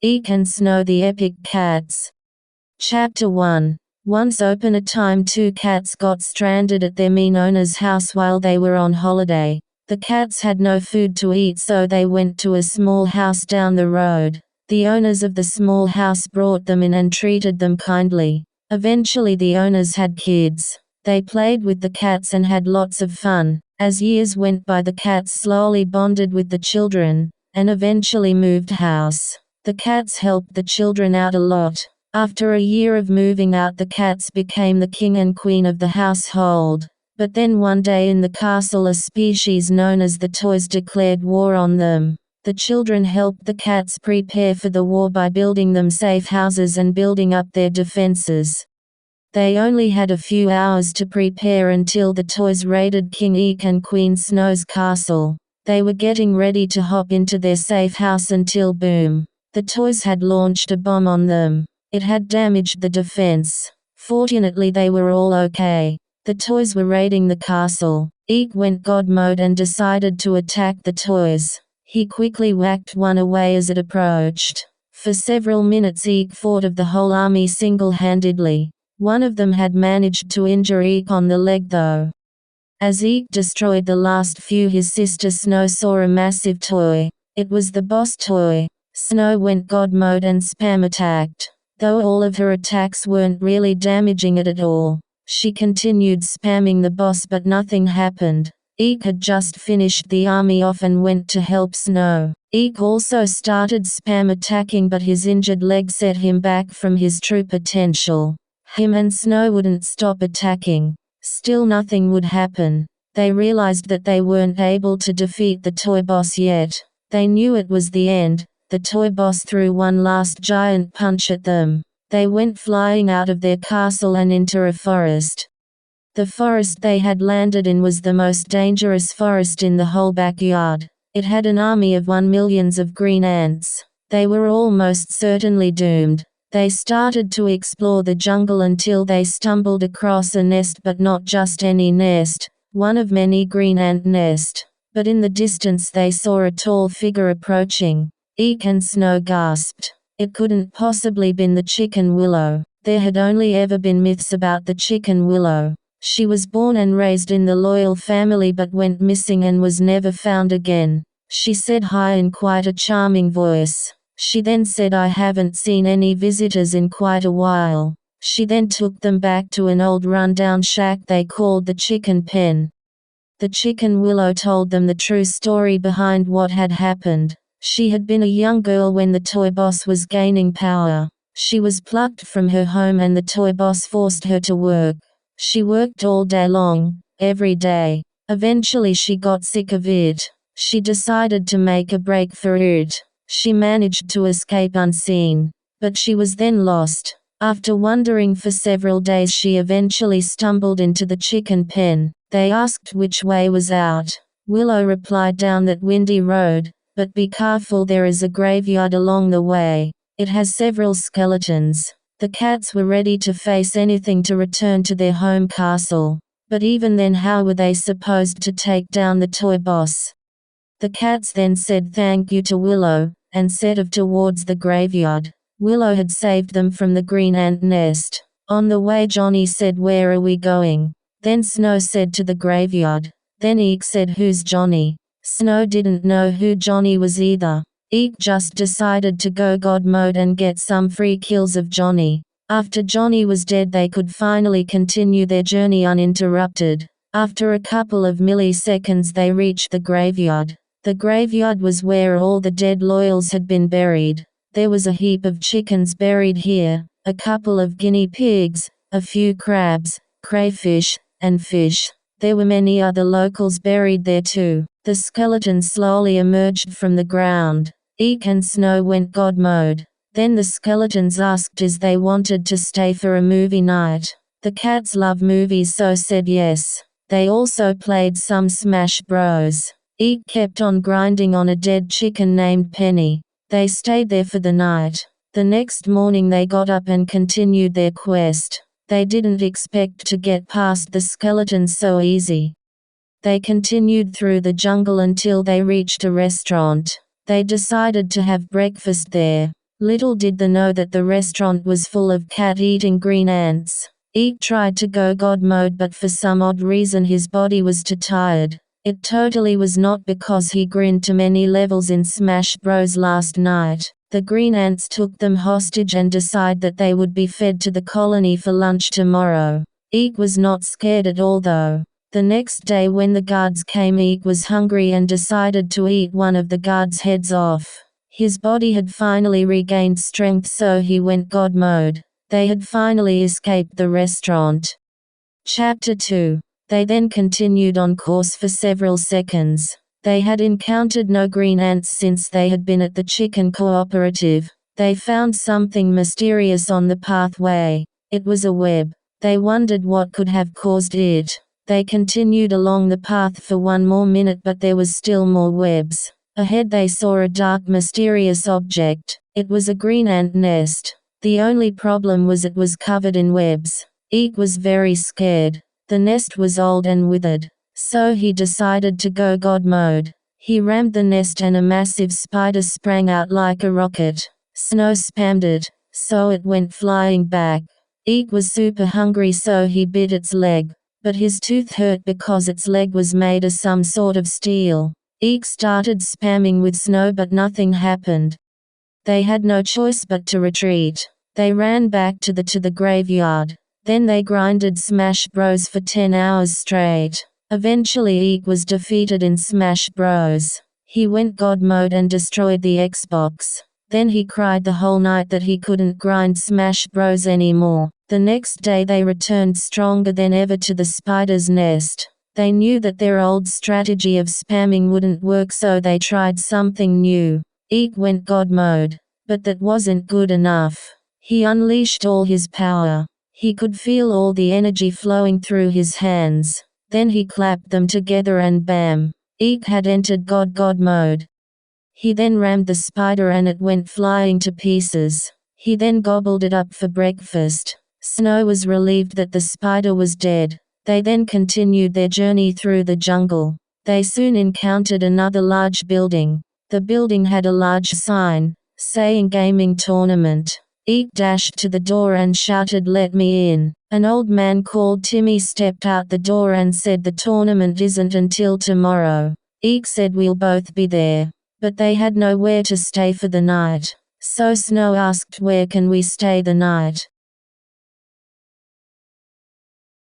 Eek and Snow the Epic Cats. Chapter 1. Once upon a time 2 cats got stranded at their mean owner's house while they were on holiday. The cats had no food to eat, so they went to a small house down the road. The owners of the small house brought them in and treated them kindly. Eventually the owners had kids. They played with the cats and had lots of fun. As years went by, the cats slowly bonded with the children, and eventually moved house. The cats helped the children out a lot. After a year of moving out, the cats became the king and queen of the household. But then one day in the castle, a species known as the Toys declared war on them. The children helped the cats prepare for the war by building them safe houses and building up their defenses. They only had a few hours to prepare until the Toys raided King Eek and Queen Snow's castle. They were getting ready to hop into their safe house until boom. The Toys had launched a bomb on them. It had damaged the defense. Fortunately they were all okay. The Toys were raiding the castle. Eek went God mode and decided to attack the Toys. He quickly whacked one away as it approached. For several minutes Eek fought of the whole army single-handedly. One of them had managed to injure Eek on the leg though. As Eek destroyed the last few, his sister Snow saw a massive toy. It was the boss toy. Snow went God mode and spam attacked. Though all of her attacks weren't really damaging it at all, she continued spamming the boss, but nothing happened. Eek had just finished the army off and went to help Snow. Eek also started spam attacking, but his injured leg set him back from his true potential. Him and Snow wouldn't stop attacking. Still nothing would happen. They realized that they weren't able to defeat the toy boss yet. They knew it was the end. The toy boss threw one last giant punch at them. They went flying out of their castle and into a forest. The forest they had landed in was the most dangerous forest in the whole backyard. It had an army of 1 million of green ants. They were almost certainly doomed. They started to explore the jungle until they stumbled across a nest, but not just any nest, one of many green ant nest. But in the distance they saw a tall figure approaching. Eek and Snow gasped. It couldn't possibly been the Chicken Willow. There had only ever been myths about the Chicken Willow. She was born and raised in the Loyal family but went missing and was never found again. She said hi in quite a charming voice. She then said, "I haven't seen any visitors in quite a while." She then took them back to an old rundown shack they called the Chicken Pen. The Chicken Willow told them the true story behind what had happened. She had been a young girl when the toy boss was gaining power. She was plucked from her home and the toy boss forced her to work. She worked all day long, every day. Eventually she got sick of it. She decided to make a break for it. She managed to escape unseen. But she was then lost. After wandering for several days she eventually stumbled into the chicken pen. They asked which way was out. Willow replied, "Down that windy road. But be careful, there is a graveyard along the way. It has several skeletons." The cats were ready to face anything to return to their home castle. But even then, how were they supposed to take down the toy boss? The cats then said thank you to Willow, and set off towards the graveyard. Willow had saved them from the green ant nest. On the way Johnny said, "Where are we going?" Then Snow said, "To the graveyard." Then Eek said, "Who's Johnny?" Snow didn't know who Johnny was either. Eek just decided to go God mode and get some free kills of Johnny. After Johnny was dead they could finally continue their journey uninterrupted. After a couple of milliseconds they reached the graveyard. The graveyard was where all the dead loyals had been buried. There was a heap of chickens buried here, a couple of guinea pigs, a few crabs, crayfish, and fish. There were many other locals buried there too. The skeletons slowly emerged from the ground. Eek and Snow went God mode. Then the skeletons asked if they wanted to stay for a movie night. The cats love movies, so said yes. They also played some Smash Bros. Eek kept on grinding on a dead chicken named Penny. They stayed there for the night. The next morning they got up and continued their quest. They didn't expect to get past the skeletons so easy. They continued through the jungle until they reached a restaurant. They decided to have breakfast there. Little did they know that the restaurant was full of cat-eating green ants. Eek tried to go God mode, but for some odd reason his body was too tired. It totally was not because he grinned to many levels in Smash Bros last night. The green ants took them hostage and decided that they would be fed to the colony for lunch tomorrow. Eek was not scared at all though. The next day when the guards came, Eek was hungry and decided to eat one of the guards' heads off. His body had finally regained strength, so he went God mode. They had finally escaped the restaurant. Chapter 2. They then continued on course for several seconds. They had encountered no green ants since they had been at the chicken cooperative. They found something mysterious on the pathway. It was a web. They wondered what could have caused it. They continued along the path for one more minute, but there was still more webs. Ahead they saw a dark, mysterious object. It was a green ant nest. The only problem was it was covered in webs. Eek was very scared. The nest was old and withered, so he decided to go God mode. He rammed the nest and a massive spider sprang out like a rocket. Snow spammed it, so it went flying back. Eek was super hungry, so he bit its leg. But his tooth hurt because its leg was made of some sort of steel. Eek started spamming with snow, but nothing happened. They had no choice but to retreat. They ran back to the graveyard. Then they grinded Smash Bros for 10 hours straight. Eventually Eek was defeated in Smash Bros. He went God mode and destroyed the Xbox. Then he cried the whole night that he couldn't grind Smash Bros anymore. The next day they returned stronger than ever to the spider's nest. They knew that their old strategy of spamming wouldn't work, so they tried something new. Eek went God mode. But that wasn't good enough. He unleashed all his power. He could feel all the energy flowing through his hands. Then he clapped them together and bam! Eek had entered God mode. He then rammed the spider and it went flying to pieces. He then gobbled it up for breakfast. Snow was relieved that the spider was dead. They then continued their journey through the jungle. They soon encountered another large building. The building had a large sign, saying gaming tournament. Eek dashed to the door and shouted, "Let me in." An old man called Timmy stepped out the door and said, "The tournament isn't until tomorrow." Eek said, "We'll both be there." But they had nowhere to stay for the night. So Snow asked, "Where can we stay the night?"